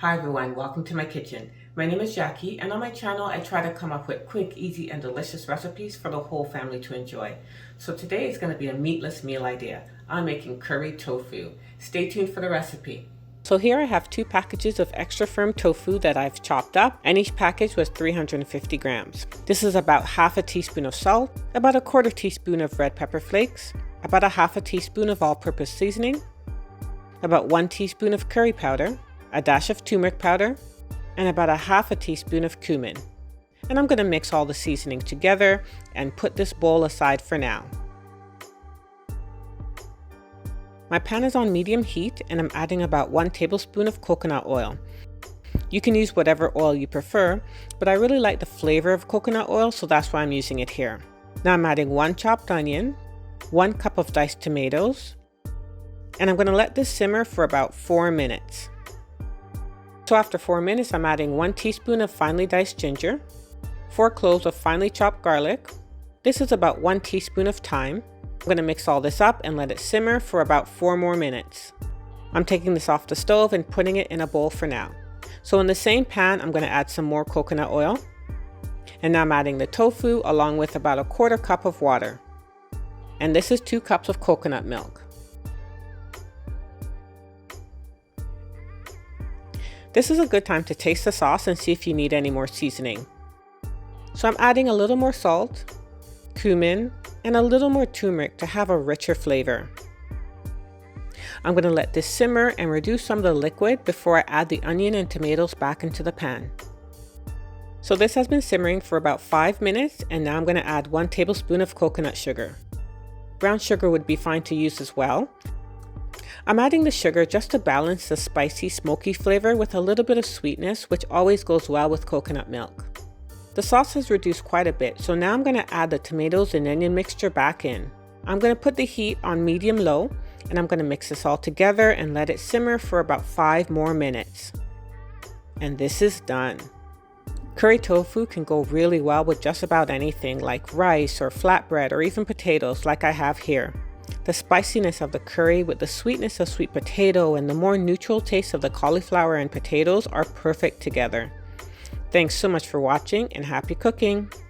Hi everyone, welcome to my kitchen. My name is Jackie, and on my channel I try to come up with quick, easy, and delicious recipes for the whole family to enjoy. So today is going to be a meatless meal idea. I'm making curried tofu. Stay tuned for the recipe. So here I have 2 packages of extra firm tofu that I've chopped up, and each package was 350 grams. This is about half a teaspoon of salt, about a quarter teaspoon of red pepper flakes, about a half a teaspoon of all-purpose seasoning, about 1 teaspoon of curry powder, a dash of turmeric powder, and about a half a teaspoon of cumin. And I'm going to mix all the seasoning together and put this bowl aside for now. My pan is on medium heat and I'm adding about 1 tablespoon of coconut oil. You can use whatever oil you prefer, but I really like the flavor of coconut oil, so that's why I'm using it here. Now I'm adding 1 chopped onion, 1 cup of diced tomatoes, and I'm going to let this simmer for about 4 minutes. So after 4 minutes, I'm adding 1 teaspoon of finely diced ginger, 4 cloves of finely chopped garlic. This is about 1 teaspoon of thyme. I'm going to mix all this up and let it simmer for about 4 more minutes. I'm taking this off the stove and putting it in a bowl for now. So in the same pan, I'm going to add some more coconut oil. And now I'm adding the tofu along with about a quarter cup of water. And this is 2 cups of coconut milk. This is a good time to taste the sauce and see if you need any more seasoning. So I'm adding a little more salt, cumin, and a little more turmeric to have a richer flavor. I'm going to let this simmer and reduce some of the liquid before I add the onion and tomatoes back into the pan. So this has been simmering for about 5 minutes, and now I'm going to add 1 tablespoon of coconut sugar. Brown sugar would be fine to use as well. I'm adding the sugar just to balance the spicy, smoky flavor with a little bit of sweetness, which always goes well with coconut milk. The sauce has reduced quite a bit, so now I'm going to add the tomatoes and onion mixture back in. I'm going to put the heat on medium-low, and I'm going to mix this all together and let it simmer for about 5 more minutes. And this is done. Curried tofu can go really well with just about anything like rice or flatbread or even potatoes like I have here. The spiciness of the curry with the sweetness of sweet potato and the more neutral taste of the cauliflower and potatoes are perfect together. Thanks so much for watching and happy cooking!